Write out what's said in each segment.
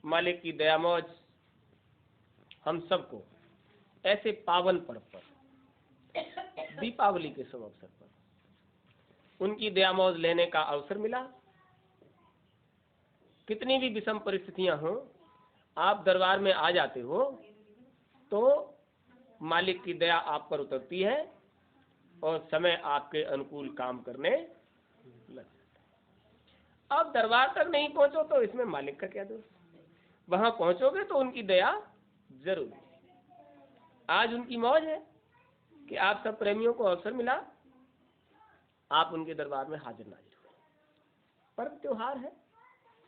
मालिक की दया मौज हम सबको ऐसे पावन पर्व पर, दीपावली के शुभ अवसर पर उनकी दया मौज लेने का अवसर मिला। कितनी भी विषम परिस्थितियां हों, आप दरबार में आ जाते हो तो मालिक की दया आप पर उतरती है और समय आपके अनुकूल काम करने लग जाता है। अब दरबार तक नहीं पहुंचो तो इसमें मालिक का क्या दोष, वहां पहुंचोगे तो उनकी दया जरूर है। आज उनकी मौज है कि आप सब प्रेमियों को अवसर मिला, आप उनके दरबार में हाजिर नाजिर हुए। पर्व त्योहार है,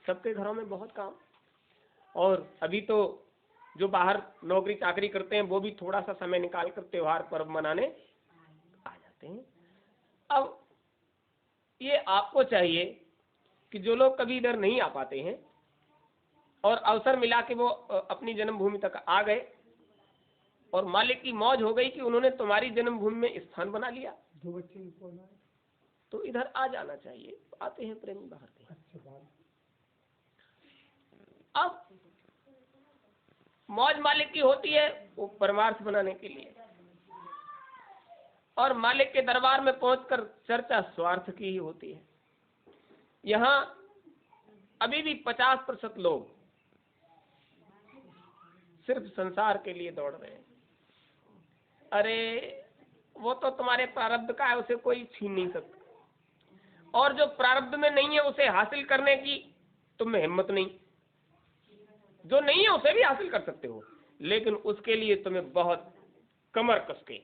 सबके घरों में बहुत काम, और अभी तो जो बाहर नौकरी चाकरी करते हैं वो भी थोड़ा सा समय निकाल कर त्योहार पर्व मनाने आ जाते हैं। अब ये आपको चाहिए कि जो लोग कभी इधर नहीं आ पाते हैं और अवसर मिला कि वो अपनी जन्मभूमि तक आ गए और मालिक की मौज हो गई कि उन्होंने तुम्हारी जन्मभूमि में स्थान बना लिया, तो इधर आ जाना चाहिए। आते हैं प्रेमी बाहर के। अब मौज मालिक की होती है वो परमार्थ बनाने के लिए, और मालिक के दरबार में पहुंचकर चर्चा स्वार्थ की ही होती है। यहाँ अभी भी 50% लोग सिर्फ संसार के लिए दौड़ रहे हैं। अरे वो तो तुम्हारे प्रारब्ध का है, उसे कोई छीन नहीं सकता, और जो प्रारब्ध में नहीं है उसे हासिल करने की तुम में हिम्मत नहीं। जो नहीं है उसे भी हासिल कर सकते हो, लेकिन उसके लिए तुम्हें बहुत कमर कस के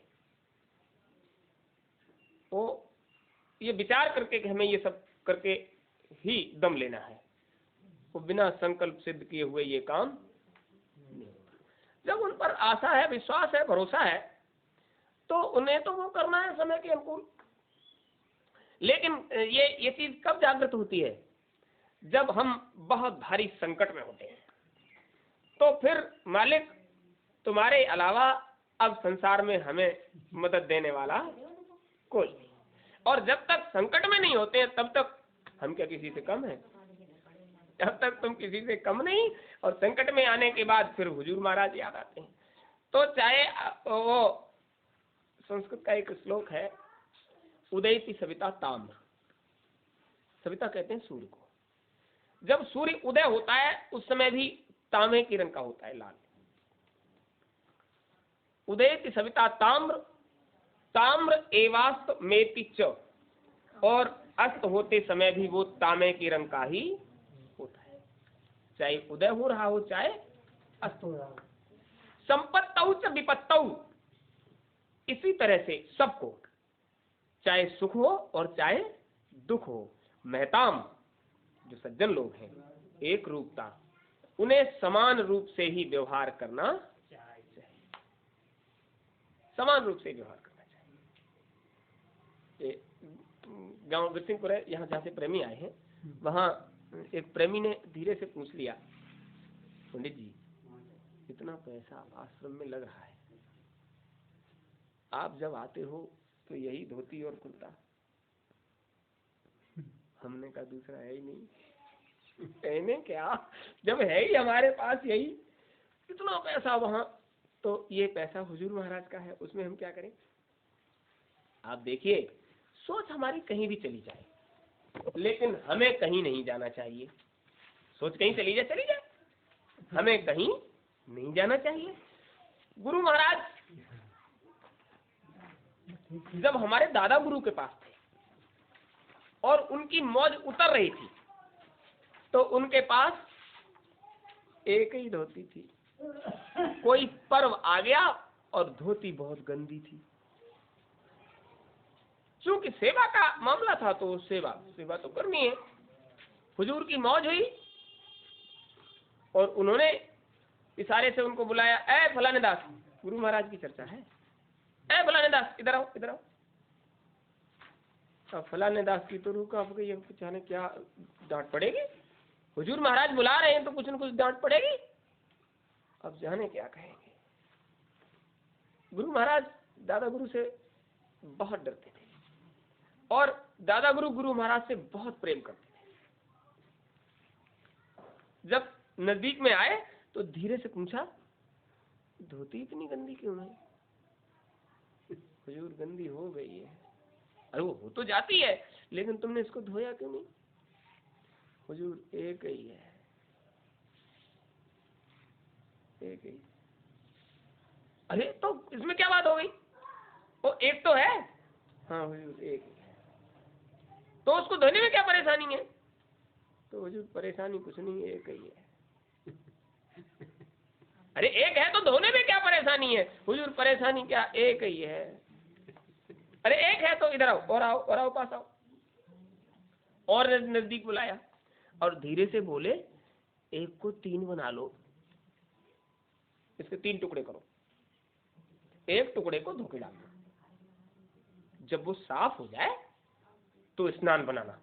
वो ये विचार करके कि हमें ये सब करके ही दम लेना है, वो बिना संकल्प सिद्ध किए हुए ये काम नहीं होगा। जब उन पर आशा है, विश्वास है, भरोसा है, तो उन्हें तो वो करना है समय के अनुकूल। लेकिन ये चीज कब जागृत होती है? जब हम बहुत भारी संकट में होते हैं, तो फिर मालिक तुम्हारे अलावा अब संसार में हमें मदद देने वाला कोई नहीं। और जब तक संकट में नहीं होते हैं तब तक हम क्या किसी से कम हैं? जब तक तुम किसी से कम नहीं, और संकट में आने के बाद फिर हुजूर महाराज याद आते हैं। तो चाहे वो संस्कृत का एक श्लोक है, उदयति सविता ताम्र। सविता कहते हैं सूर्य को। जब सूर्य उदय होता है उस समय भी तांबे की रंग का होता है, लाल। उदयति सविता ताम्र, ताम्र एवास्त मेति च, और अस्त होते समय भी वो तांबे की रंग का ही होता है, चाहे उदय हो रहा हो चाहे अस्त हो रहा हो। संपत्तौ च विपत्तौ, इसी तरह से सबको, चाहे सुख हो और चाहे दुख हो, महताम जो सज्जन लोग हैं, एक रूपता, उन्हें समान रूप से ही व्यवहार करना चाहिए। समान रूप से व्यवहार करना चाहिए। गांव बिरसिंहपुर है, यहाँ जहाँ से प्रेमी आए हैं, वहाँ एक प्रेमी ने धीरे से पूछ लिया, पंडित जी इतना पैसा आश्रम में लग रहा है, आप जब आते हो तो यही धोती और कुर्ता, हमने कहा दूसरा है ही नहीं। कहने क्या, जब है ही हमारे पास यही, इतना पैसा वहां, तो ये पैसा हुजूर महाराज का है, उसमें हम क्या करें? आप देखिए, सोच हमारी कहीं भी चली जाए, लेकिन हमें कहीं नहीं जाना चाहिए। सोच कहीं चली जाए, हमें कहीं नहीं जाना चाहिए। गुरु महाराज जब हमारे दादा गुरु के पास थे और उनकी मौज उतर रही थी, तो उनके पास एक ही धोती थी। कोई पर्व आ गया और धोती बहुत गंदी थी। क्योंकि सेवा का मामला था तो सेवा तो करनी है। हुजूर की मौज हुई और उन्होंने इशारे से उनको बुलाया, ए फलाने दास, गुरु महाराज की चर्चा है, ए फलाने दास इधर आओ, इधर आओ। अब फलाने दास की तो रूह कांप गई, अब जाने क्या डांट पड़ेगी। हुजूर महाराज बुला रहे हैं तो कुछ न कुछ डांट पड़ेगी, अब जाने क्या कहेंगे। गुरु महाराज दादा गुरु से बहुत डरते थे और दादा गुरु गुरु महाराज से बहुत प्रेम करते थे। जब नजदीक में आए तो धीरे से पूछा, धोती इतनी गंदी क्यों है? हुजूर गंदी हो गई है। अरे वो हो तो जाती है, लेकिन तुमने इसको धोया क्यों नहीं? हुजूर एक ही है, एक ही। अरे तो इसमें क्या बात हो गई? वो एक तो है। हाँ हुजूर एक ही है, तो उसको धोने में क्या परेशानी है? तो हुजूर परेशानी कुछ नहीं, एक ही है। अरे एक है तो धोने में क्या परेशानी है? हुजूर परेशानी क्या, एक ही है। अरे एक है तो इधर आओ, और आओ, और आओ, पास आओ। और नजदीक बुलाया और धीरे से बोले, एक को 3 बना लो, इसके 3 टुकड़े करो, एक टुकड़े को धो के डाल दो। जब वो साफ हो जाए तो स्नान बनाना,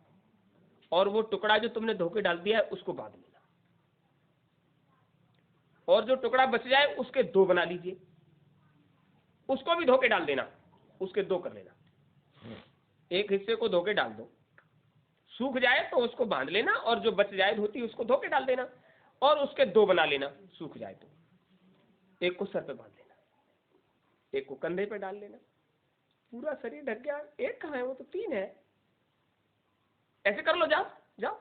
और वो टुकड़ा जो तुमने धो के डाल दिया है उसको बांध लेना, और जो टुकड़ा बच जाए उसके 2 बना लीजिए, उसको भी धो के डाल देना, उसके 2 कर लेना। एक हिस्से को धो के डाल दो, सूख जाए तो उसको बांध लेना, और जो बच जाए धोती उसको धो के डाल देना, और उसके 2 बना लेना, सूख जाए तो। एक को सर पे बांध लेना, एक को कंधे पे डाल लेना, पूरा शरीर ढक गया। एक कहाँ है, वो तो 3 है। ऐसे कर लो, जाओ जाओ।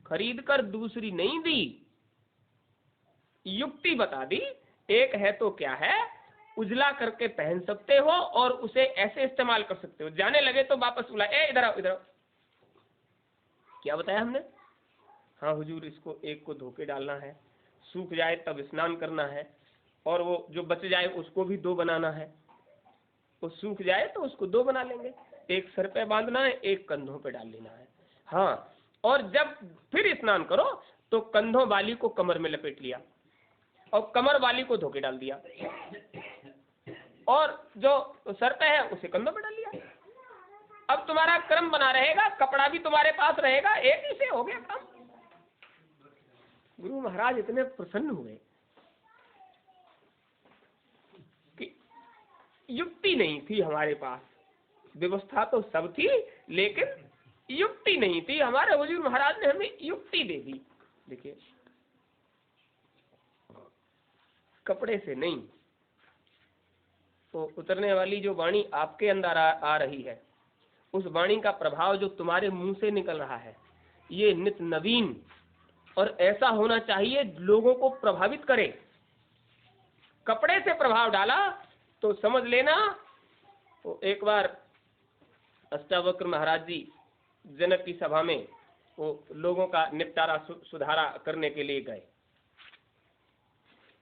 खरीद कर दूसरी नहीं दी, युक्ति बता दी। एक है तो क्या है, उजला करके पहन सकते हो और उसे ऐसे इस्तेमाल कर सकते हो। जाने लगे तो वापस बुला, ए इधर आओ, इधर आओ। क्या बताया हमने? हाँ हुजूर इसको एक को धो के डालना है, सूख जाए तब स्नान करना है, और वो जो बच जाए उसको भी 2 बनाना है, वो सूख जाए तो उसको 2 बना लेंगे। एक सर पे बांधना है, एक कंधों पे डाल लेना है। हाँ, और जब फिर स्नान करो तो कंधों वाली को कमर में लपेट लिया, और कमर वाली को धो के डाल दिया, और जो सर पे है उसे कंधों पे डाल लिया। अब तुम्हारा क्रम बना रहेगा, कपड़ा भी तुम्हारे पास रहेगा, एक ही से हो गया काम। गुरु महाराज इतने प्रसन्न हुए कि युक्ति नहीं थी हमारे पास, व्यवस्था तो सब थी लेकिन युक्ति नहीं थी। हमारे हुजूर महाराज ने हमें युक्ति दे दी। देखिए, कपड़े से नहीं, तो उतरने वाली जो वाणी आपके अंदर आ रही है, उस वाणी का प्रभाव जो तुम्हारे मुंह से निकल रहा है, ये नित नवीन और ऐसा होना चाहिए लोगों को प्रभावित करे। कपड़े से प्रभाव डाला तो समझ लेना। तो एक बार अष्टावक्र महाराज जी जनक की सभा में वो लोगों का निपटारा सुधारा करने के लिए गए,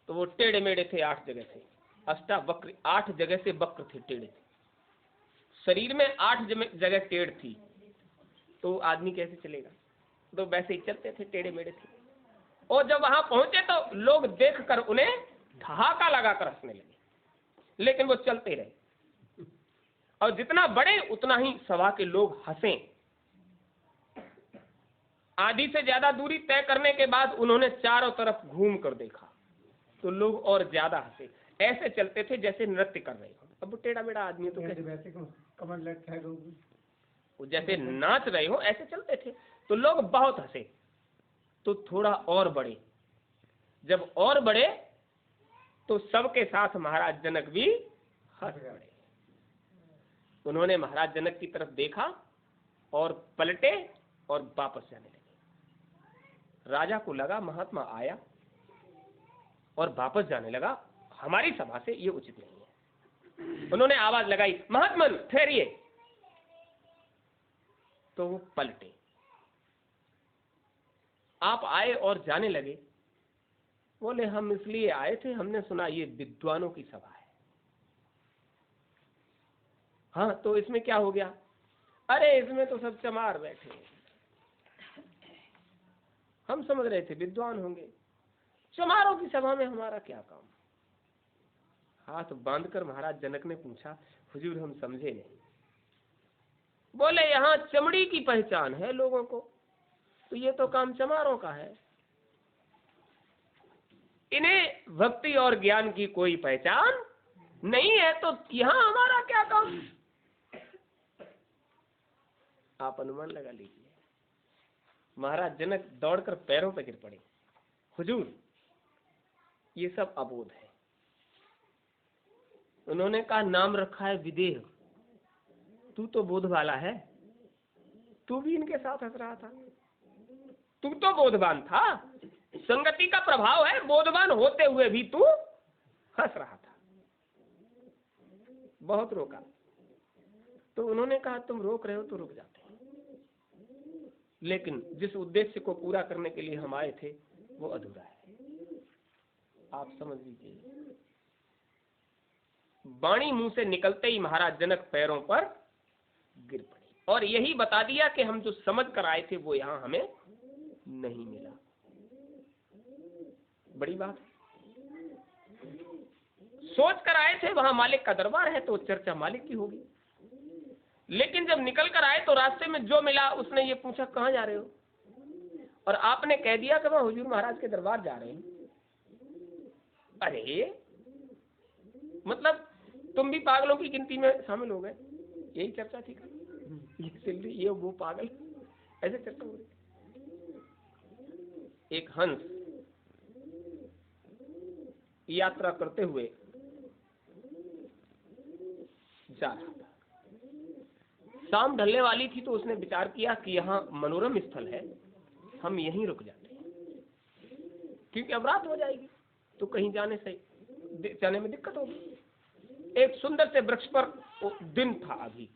तो वो टेढ़े मेढ़े थे, 8 जगह थे। अष्टावक्र 8 जगह से वक्र थे, टेढ़े थे, शरीर में 8 जगह टेढ़ थी, तो आदमी कैसे चलेगा? तो वैसे ही चलते थे, टेढ़े मेढ़े थे। और जब वहां पहुंचे तो लोग देखकर उन्हें ठहाका लगाकर हंसने लगे, लेकिन वो चलते रहे, और जितना बढ़े उतना ही सभा के लोग हंसे। आधी से ज्यादा दूरी तय करने के बाद उन्होंने चारों तरफ घूम कर देखा तो लोग और ज्यादा हंसे। ऐसे चलते थे जैसे नृत्य कर रहे हो। अब टेढ़ा मेढ़ा आदमी तो कैसे, कमर लटका है, वो जैसे नाच रहे हो ऐसे चलते थे, तो लोग बहुत हंसे। तो थोड़ा और बढ़े, जब और बढ़े तो सबके साथ महाराज जनक भी हंस पड़े। उन्होंने महाराज जनक की तरफ देखा और पलटे और वापस जाने लगे। राजा को लगा महात्मा आया और वापस जाने लगा, हमारी सभा से ये उचित नहीं है। उन्होंने आवाज लगाई, महात्मन ठहरिए। तो वो पलटे, आप आए और जाने लगे। बोले हम इसलिए आए थे, हमने सुना ये विद्वानों की सभा है। हाँ तो इसमें क्या हो गया? अरे इसमें तो सब चमार बैठे हैं। हम समझ रहे थे विद्वान होंगे, चमारों की सभा में हमारा क्या काम? हाथ बांधकर महाराज जनक ने पूछा, हुजूर हम समझे नहीं। बोले यहाँ चमड़ी की पहचान है लोगों को, तो ये तो काम चमारों का है। इन्हें भक्ति और ज्ञान की कोई पहचान नहीं है, तो यहाँ हमारा क्या काम? आप अनुमान लगा लीजिए। महाराज जनक दौड़कर पैरों पर गिर पड़े। हुजूर, ये सब अबोध है। उन्होंने कहा, नाम रखा है विदेह, तू तो बोध वाला है, तू भी इनके साथ हंस रहा था। तू तो बोधवान था, संगति का प्रभाव है, बोधवान होते हुए भी तू हंस रहा था। बहुत रोका तो उन्होंने कहा, तुम रोक रहे हो तो रुक जाते हैं, लेकिन जिस उद्देश्य को पूरा करने के लिए हम आए थे वो अधूरा है, आप समझ लीजिए। वाणी मुंह से निकलते ही महाराज जनक पैरों पर गिर पड़े और यही बता दिया कि हम जो समझ कर आए थे वो यहाँ हमें नहीं मिला। बड़ी बात है। सोच कर आए थे वहां मालिक का दरबार है तो चर्चा मालिक की होगी, लेकिन जब निकल कर आए तो रास्ते में जो मिला उसने ये पूछा, कहाँ जा रहे हो? और आपने कह दिया कि मैं हुजूर महाराज के दरबार जा रहे हैं। अरे मतलब तुम भी पागलों की गिनती में शामिल हो गए, यही चर्चा थी। ये सिल्ली, ये वो पागल, ऐसे चर्चा हो रही। एक हंस यात्रा करते हुए जा रहा था, शाम ढलने वाली थी तो उसने विचार किया कि यहाँ मनोरम स्थल है, हम यहीं रुक जाते हैं, क्योंकि अब रात हो जाएगी तो कहीं जाने में दिक्कत होगी। एक सुंदर से वृक्ष पर, दिन था अभी,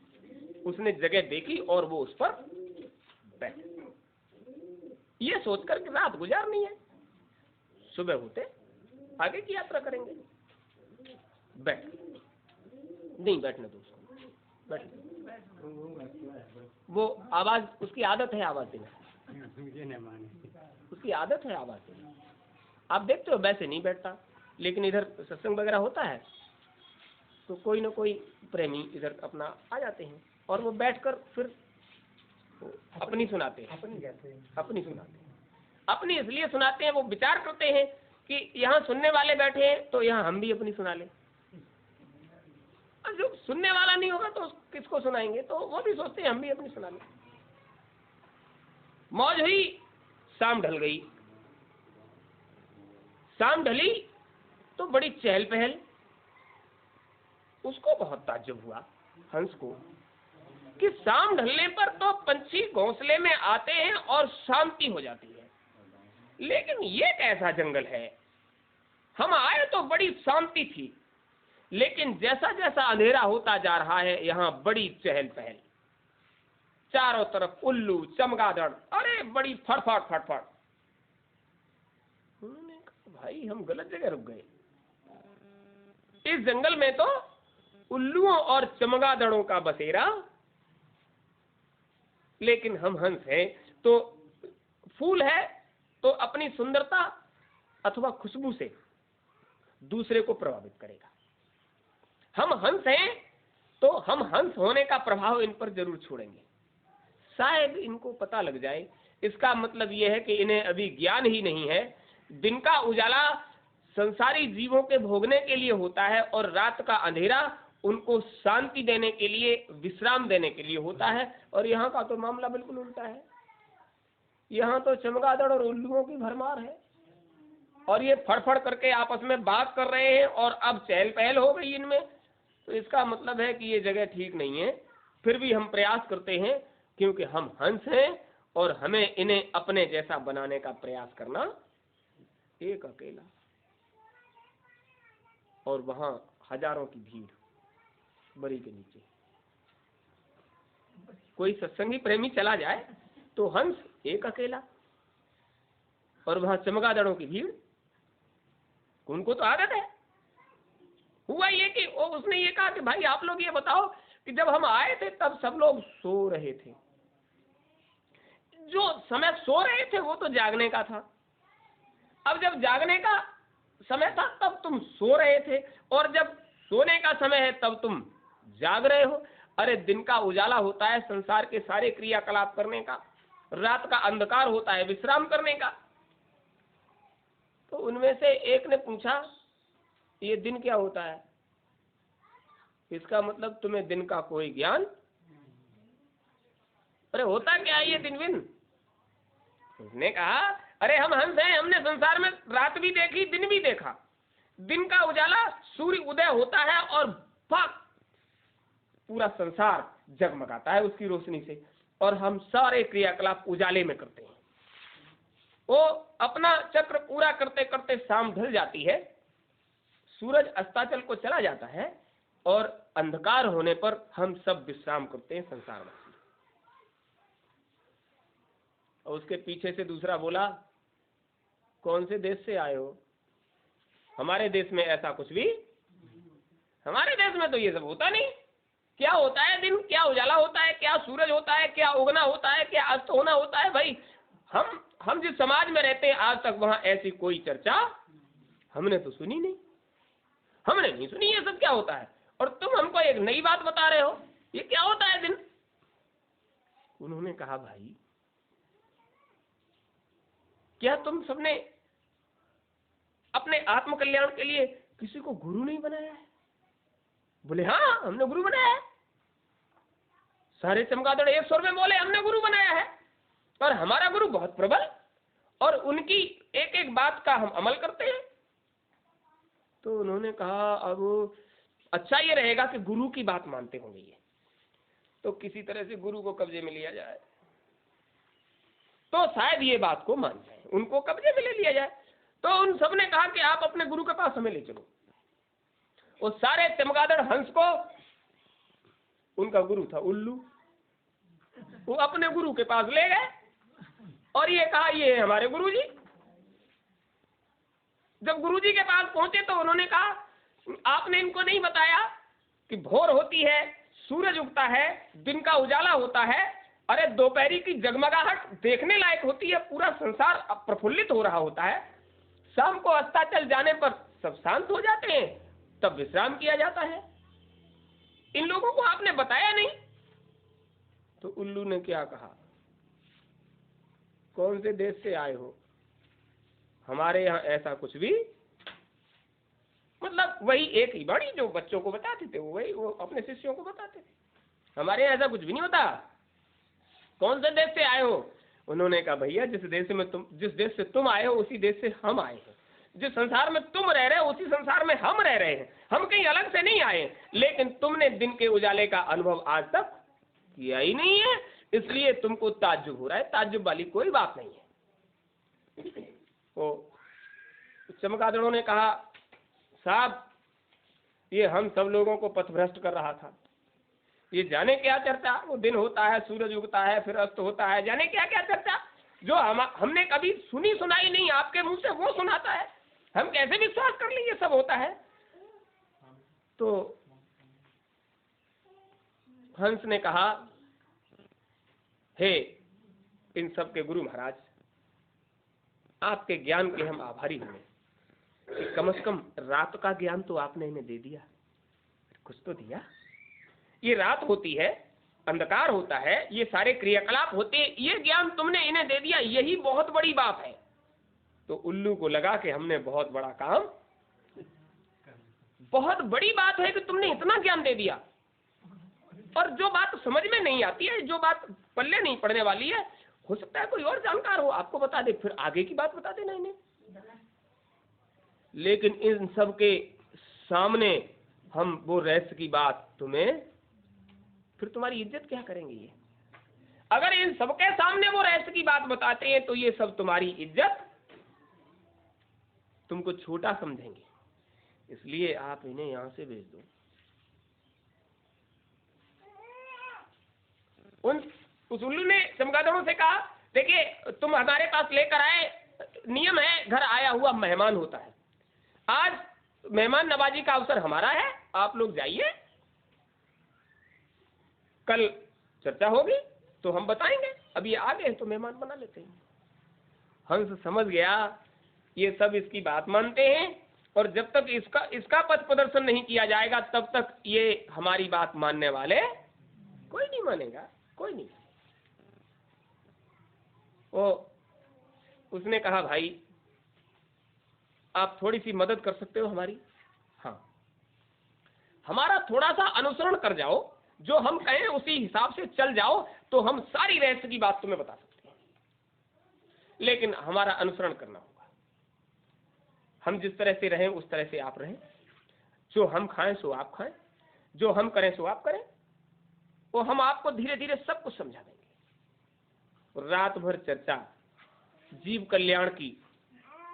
उसने जगह देखी और वो उस पर बैठे, ये सोचकर कि रात गुजारनी है, सुबह होते आगे की यात्रा करेंगे। बैठ नहीं, बैठने दो उसको, बैठ। वो आवाज, उसकी आदत है आवाज देना, उसकी आदत है आवाज देना। आप देखते हो वैसे नहीं बैठता, लेकिन इधर सत्संग वगैरह होता है तो कोई ना कोई प्रेमी इधर अपना आ जाते हैं और वो बैठकर फिर अपनी सुनाते हैं, अपनी सुनाते हैं। अपनी इसलिए सुनाते हैं, वो विचार करते हैं कि यहाँ सुनने वाले बैठे हैं तो यहाँ हम भी अपनी सुना लें, और जो सुनने वाला नहीं होगा तो किसको सुनाएंगे, तो वो भी सोचते हैं हम भी अपनी सुना लें। मौज हुई, शाम ढल गई। शाम ढली तो बड़ी चहल पहल। उसको बहुत ताज्जुब हुआ, हंस को, कि शाम ढलने पर तो पंछी घोंसले में आते हैं और शांति हो जाती है, लेकिन ये कैसा जंगल है? हम आए तो बड़ी शांति थी, लेकिन जैसा जैसा अंधेरा होता जा रहा है यहाँ बड़ी चहल पहल, चारों तरफ उल्लू चमगादड़, अरे बड़ी फड़फड़ फड़फड़। उन्होंने कहा, भाई हम गलत जगह रुक गए, इस जंगल में तो उल्लुओं और चमगादड़ों का बसेरा, लेकिन हम हंस हैं तो फूल है तो अपनी सुंदरता अथवा खुशबू से दूसरे को प्रभावित करेगा। हम हंस हैं तो हम हंस होने का प्रभाव इन पर जरूर छोड़ेंगे, शायद इनको पता लग जाए। इसका मतलब यह है कि इन्हें अभी ज्ञान ही नहीं है। दिन का उजाला संसारी जीवों के भोगने के लिए होता है और रात का अंधेरा उनको शांति देने के लिए, विश्राम देने के लिए होता है। और यहाँ का तो मामला बिल्कुल उल्टा है, यहाँ तो चमगादड़ और उल्लुओं की भरमार है और ये फड़फड़ करके आपस में बात कर रहे हैं और अब चहल पहल हो गई इनमें। तो इसका मतलब है कि ये जगह ठीक नहीं है। फिर भी हम प्रयास करते हैं क्योंकि हम हंस हैं और हमें इन्हें अपने जैसा बनाने का प्रयास करना, एक अकेला। और वहां हजारों की भीड़ बरी के नीचे। कोई सत्संगी प्रेमी चला जाए तो हंस एक अकेला, और वहां चमगादड़ों की भीड़, उनको तो आदत है। हुआ ये कि उसने ये कहा कि भाई आप लोग ये बताओ कि जब हम आए थे तब सब लोग सो रहे थे, जो समय सो रहे थे वो तो जागने का था, अब जब जागने का समय था तब तुम सो रहे थे, और जब सोने का समय है तब तुम जाग रहे हो। अरे दिन का उजाला होता है संसार के सारे क्रियाकलाप करने का, रात का अंधकार होता है विश्राम करने का। तो उनमें से एक ने पूछा, ये दिन क्या होता है? इसका मतलब तुम्हें दिन का कोई ज्ञान? अरे होता क्या है ये दिन बिन? उसने कहा अरे हम हंस हैं, हमने संसार में रात भी देखी दिन भी देखा। दिन का उजाला सूर्य उदय होता है और पूरा संसार जगमगाता है उसकी रोशनी से, और हम सारे क्रियाकलाप उजाले में करते हैं। वो अपना चक्र पूरा करते करते शाम ढल जाती है, सूरज अस्ताचल को चला जाता है और अंधकार होने पर हम सब विश्राम करते हैं संसारवासी। और उसके पीछे से दूसरा बोला, कौन से देश से आए हो? हमारे देश में ऐसा कुछ भी, हमारे देश में तो ये सब होता नहीं। क्या होता है दिन, क्या उजाला होता है, क्या सूरज होता है, क्या उगना होता है, क्या अस्त होना होता है? भाई हम जिस समाज में रहते हैं आज तक वहां ऐसी कोई चर्चा हमने तो सुनी नहीं, हमने नहीं सुनी ये सब क्या होता है, और तुम हमको एक नई बात बता रहे हो, ये क्या होता है दिन? उन्होंने कहा भाई क्या तुम सबने अपने आत्म कल्याण के लिए किसी को गुरु नहीं बनाया है? बोले हाँ हमने गुरु बनाया है। सारे चमगादड़ एक स्वर में बोले हमने गुरु बनाया है, और हमारा गुरु बहुत प्रबल, और उनकी एक एक बात का हम अमल करते हैं। तो उन्होंने कहा अब अच्छा ये रहेगा कि गुरु की बात मानते होंगे ये, तो किसी तरह से गुरु को कब्जे में लिया जाए तो शायद ये बात को मान जाए, उनको कब्जे में ले लिया जाए। तो उन सब ने कहा कि आप अपने गुरु के पास हमें ले चलो। वो सारे चमगादड़ हंस को, उनका गुरु था उल्लू, वो अपने गुरु के पास ले गए और ये कहा ये हमारे गुरुजी। जब गुरुजी के पास पहुंचे तो उन्होंने कहा आपने इनको नहीं बताया कि भोर होती है, सूरज उगता है, दिन का उजाला होता है, अरे दोपहरी की जगमगाहट देखने लायक होती है, पूरा संसार प्रफुल्लित हो रहा होता है, शाम को अस्ताचल जाने पर सब शांत हो जाते हैं, तब विश्राम किया जाता है। इन लोगों को आपने बताया नहीं। तो उल्लू ने क्या कहा, कौन से देश से आए हो? हमारे यहाँ ऐसा कुछ भी, मतलब वही एक ही बाणी जो बच्चों को बताते थे वही वो अपने शिष्यों को बताते थे, हमारे यहाँ ऐसा कुछ भी नहीं होता। कौन से देश से आए हो? उन्होंने कहा भैया जिस देश से तुम आए हो उसी देश से हम आए हैं, जिस संसार में तुम रह रहे हो उसी संसार में हम रह रहे हैं, हम कहीं अलग से नहीं आए, लेकिन तुमने दिन के उजाले का अनुभव आज तक किया ही नहीं है, इसलिए तुमको ताज्जुब हो रहा है। ताज्जुब वाली कोई बात नहीं है। तो चमगादड़ों ने कहा साहब ये हम सब लोगों को पथभ्रष्ट कर रहा था, ये जाने क्या चर्चा, वो दिन होता है, सूरज उगता है, फिर अस्त होता है, जाने क्या क्या चर्चा जो हमने कभी सुनी सुनाई नहीं, आपके मुंह से वो सुनाता है, हम कैसे विश्वास कर लें ये सब होता है। तो हंस ने कहा हे इन सब के गुरु महाराज, आपके ज्ञान के हम आभारी हुए, कम से कम रात का ज्ञान तो आपने इन्हें दे दिया, कुछ तो दिया। ये रात होती है, अंधकार होता है, ये सारे क्रियाकलाप होते हैं, ये ज्ञान तुमने इन्हें दे दिया, यही बहुत बड़ी बात है। तो उल्लू को लगा कि हमने बहुत बड़ा काम, बहुत बड़ी बात है कि तुमने इतना ज्ञान दे दिया, और जो बात समझ में नहीं आती है, जो बात पल्ले नहीं पड़ने वाली है, हो सकता है कोई और जानकार हो आपको बता दे, फिर आगे की बात बता देना इन्हें। लेकिन इन सब के सामने हम वो रहस्य की बात तुम्हें, फिर तुम्हारी इज्जत क्या करेंगे ये? अगर इन सबके सामने वो रहस्य की बात बताते हैं तो ये सब तुम्हारी इज्जत, तुमको छोटा समझेंगे, इसलिए आप इन्हें यहां से भेज दो। उस उल्लू ने चमगादड़ों से कहा देखिए तुम हमारे पास लेकर आए, नियम है घर आया हुआ मेहमान होता है, आज मेहमान नवाजी का अवसर हमारा है, आप लोग जाइए, कल चर्चा होगी तो हम बताएंगे, अब ये आ गए तो मेहमान बना लेते हैं। हंस समझ गया ये सब इसकी बात मानते हैं, और जब तक इसका पथ प्रदर्शन नहीं किया जाएगा तब तक ये हमारी बात मानने वाले कोई नहीं मानेगा, कोई नहीं। उसने कहा भाई आप थोड़ी सी मदद कर सकते हो हमारी? हाँ, हमारा थोड़ा सा अनुसरण कर जाओ, जो हम कहें उसी हिसाब से चल जाओ तो हम सारी रहस्य की बात तुम्हें बता सकते हैं। लेकिन हमारा अनुसरण करना होगा। हम जिस तरह से रहें उस तरह से आप रहें, जो हम खाएं सो आप खाएं, जो हम करें सो आप करें, वो हम आपको धीरे धीरे सब कुछ समझा देंगे। रात भर चर्चा जीव कल्याण की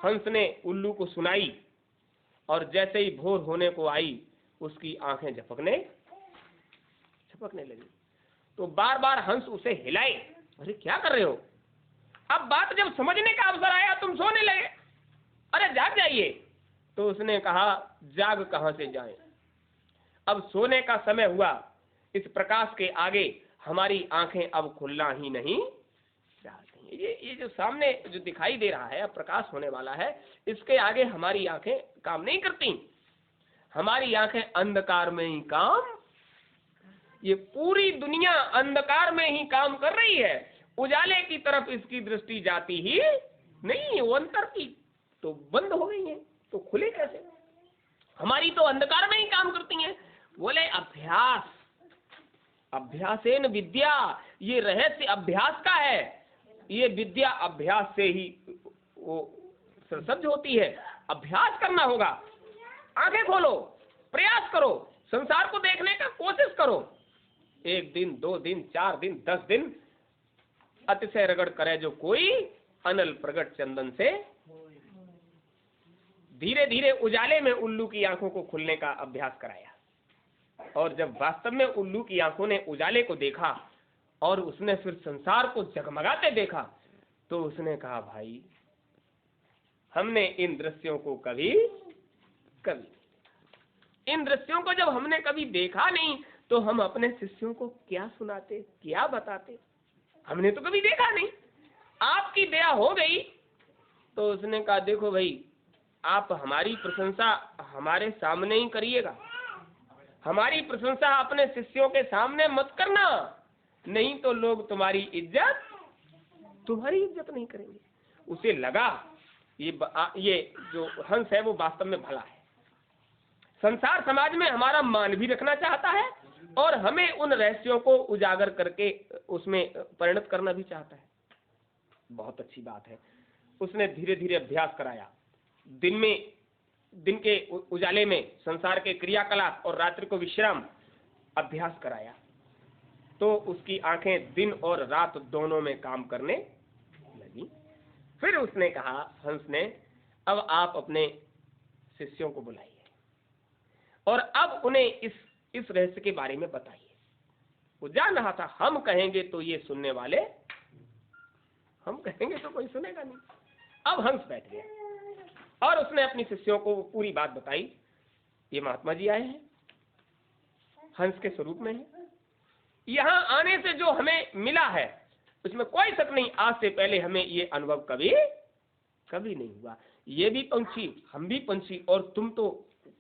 हंस ने उल्लू को सुनाई, और जैसे ही भोर होने को आई उसकी आंखें झपकने लगी। तो बार बार हंस उसे हिलाए, अरे क्या कर रहे हो? अब बात जब समझने का अवसर आया तुम सोने लगे, अरे जाग जाइए। तो उसने कहा जाग कहां से जाएं, अब सोने का समय हुआ, इस प्रकाश के आगे हमारी आंखें अब खुलना ही नहीं चाहती। ये जो सामने जो दिखाई दे रहा है, अब प्रकाश होने वाला है, इसके आगे हमारी आंखें काम नहीं करती। हमारी आंखें अंधकार में ही काम, ये पूरी दुनिया अंधकार में ही काम कर रही है, उजाले की तरफ इसकी दृष्टि जाती ही नहीं। वो अंतर की तो बंद हो गई है, तो खुले कैसे? हमारी तो अंधकार में ही काम करती हैं। बोले अभ्यास, अभ्यासेन विद्या, ये रहस्य अभ्यास का है। ये विद्या अभ्यास से ही वो सज होती है। अभ्यास करना होगा। आंखें खोलो, प्रयास करो, संसार को देखने का कोशिश करो। 1 दिन 2 दिन 4 दिन 10 दिन अतिशय रगड़ करे जो कोई, अनल प्रगट चंदन से। धीरे धीरे उजाले में उल्लू की आंखों को खुलने का अभ्यास कराया, और जब वास्तव में उल्लू की आंखों ने उजाले को देखा और उसने फिर संसार को जगमगाते देखा, तो उसने कहा भाई हमने इन दृश्यों को कभी इन दृश्यों को जब हमने कभी देखा नहीं, तो हम अपने शिष्यों को क्या सुनाते, क्या बताते? हमने तो कभी देखा नहीं। आपकी दया हो गई। तो उसने कहा देखो भाई, आप हमारी प्रशंसा हमारे सामने ही करिएगा, हमारी प्रशंसा अपने शिष्यों के सामने मत करना, नहीं तो लोग तुम्हारी इज्जत नहीं करेंगे। उसे लगा ये जो हंस है वो वास्तव में भला है, संसार समाज में हमारा मान भी रखना चाहता है, और हमें उन रहस्यों को उजागर करके उसमें परिणत करना भी चाहता है। बहुत अच्छी बात है। उसने धीरे धीरे अभ्यास कराया। दिन के उजाले में संसार के क्रियाकलाप और रात्रि को विश्राम अभ्यास कराया, तो उसकी आंखें दिन और रात दोनों में काम करने लगी। फिर उसने कहा, हंस ने, अब आप अपने शिष्यों को बुलाइए और अब उन्हें इस रहस्य के बारे में बताइए। वो जान रहा था हम कहेंगे तो ये सुनने वाले, हम कहेंगे तो कोई सुनेगा नहीं। अब हंस बैठ गया और उसने अपनी शिष्यों को पूरी बात बताई। ये महात्मा जी आए हैं, हंस के स्वरूप में है, यहाँ आने से जो हमें मिला है उसमें कोई शक नहीं, आज से पहले हमें ये अनुभव कभी नहीं हुआ। ये भी पंछी, हम भी पंछी, और तुम तो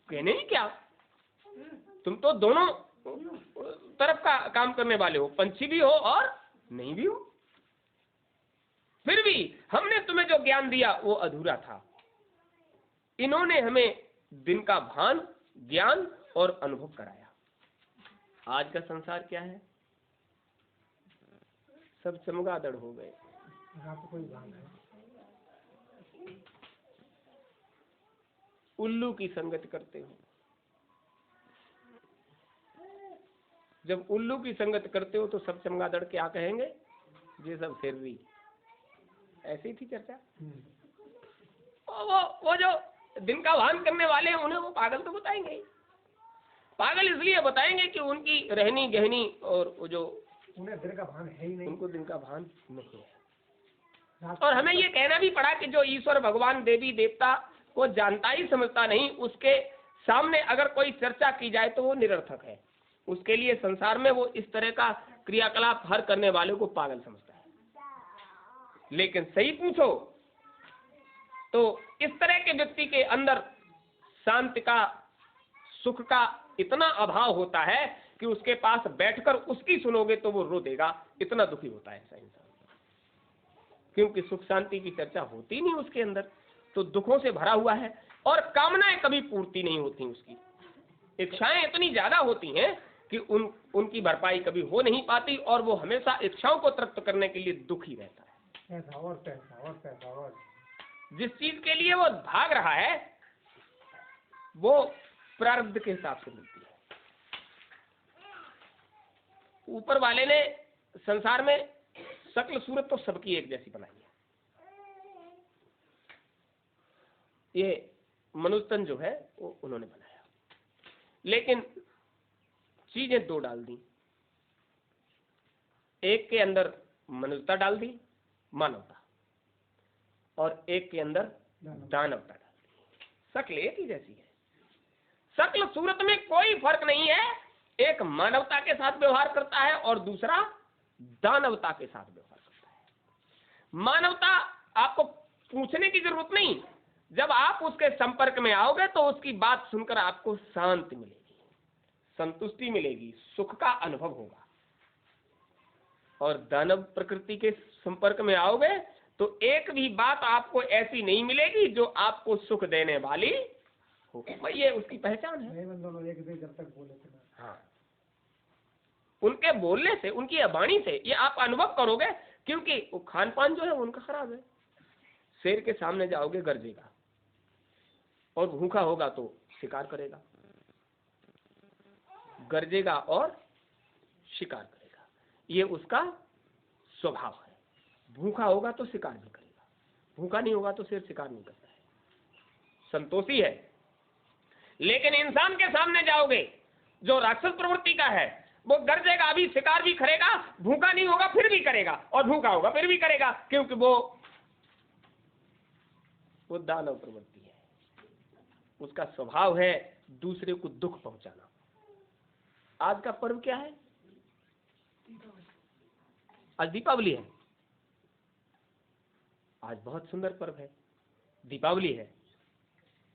कहने ही क्या, तुम तो दोनों तरफ का काम करने वाले हो, पंछी भी हो और नहीं भी हो। फिर भी हमने तुम्हें जो ज्ञान दिया वो अधूरा था। इन्होंने हमें दिन का भान, ज्ञान और अनुभव कराया। आज का संसार क्या है? सब चमगादड़ हो गए। उल्लू की संगत करते हो। जब उल्लू की संगत करते हो तो सब चमगादड़ क्या कहेंगे? ये सब फिर ऐसी थी चर्चा। वो जो दिन का भान करने वाले हैं उन्हें वो पागल तो बताएंगे ही। पागल इसलिए बताएंगे कि उनकी रहनी गहनी और वो जो उन्हें दिन का भान है ही नहीं, उनको दिन का भान नहीं है। और हमें ये कहना भी पड़ा कि जो ईश्वर भगवान देवी देवता को जानता ही समझता नहीं, उसके सामने अगर कोई चर्चा की जाए तो वो निरर्थक है। उसके लिए संसार में वो इस तरह का क्रियाकलाप हर करने वाले को पागल समझता है। लेकिन सही पूछो तो इस तरह के व्यक्ति के अंदर शांति का, सुख का इतना अभाव होता है कि उसके पास बैठकर उसकी सुनोगे तो वो रो देगा, इतना दुखी होता है ऐसा इंसान। क्योंकि सुख शांति की चर्चा होती नहीं उसके अंदर, तो दुखों से भरा हुआ है और कामनाएं कभी पूर्ति नहीं होती उसकी। इच्छाएं इतनी ज्यादा होती हैं कि उनकी भरपाई कभी हो नहीं पाती और वो हमेशा इच्छाओं को तृप्त करने के लिए दुखी रहता है। जिस चीज के लिए वो भाग रहा है वो प्रारब्ध के हिसाब से मिलती है। ऊपर वाले ने संसार में शक्ल सूरत तो सबकी एक जैसी बनाई है। ये मनुष्य तन जो है वो उन्होंने बनाया, लेकिन चीजें दो डाल दी। एक के अंदर मनुष्यता डाल दी, मानवता, और एक के अंदर दानवता डाल दी। शक्ल एक ही जैसी है, शक्ल सूरत में कोई फर्क नहीं है। एक मानवता के साथ व्यवहार करता है और दूसरा दानवता के साथ व्यवहार करता है। मानवता आपको पूछने की जरूरत नहीं, जब आप उसके संपर्क में आओगे तो उसकी बात सुनकर आपको शांति मिलेगी, संतुष्टि मिलेगी, सुख का अनुभव होगा। और दानव प्रकृति के संपर्क में आओगे तो एक भी बात आपको ऐसी नहीं मिलेगी जो आपको सुख देने वाली हो। ये उसकी पहचान है। जब तक बोले थे ना, हाँ, उनके बोलने से, उनकी वाणी से ये आप अनुभव करोगे, क्योंकि वो खान पान जो है उनका खराब है। शेर के सामने जाओगे गरजेगा, और भूखा होगा तो शिकार करेगा, गरजेगा और शिकार करेगा, ये उसका स्वभाव है। भूखा होगा तो शिकार भी करेगा, भूखा नहीं होगा तो शेर शिकार नहीं करता है, संतोषी है। लेकिन इंसान के सामने जाओगे जो राक्षस प्रवृत्ति का है, वो गरजेगा भी, शिकार भी करेगा, भूखा नहीं होगा फिर भी करेगा, और भूखा होगा फिर भी करेगा, क्योंकि वो दानव प्रवृत्ति है। उसका स्वभाव है दूसरे को दुख पहुंचाना। आज का पर्व क्या है? आज दीपावली है। आज बहुत सुंदर पर्व है, दीपावली है।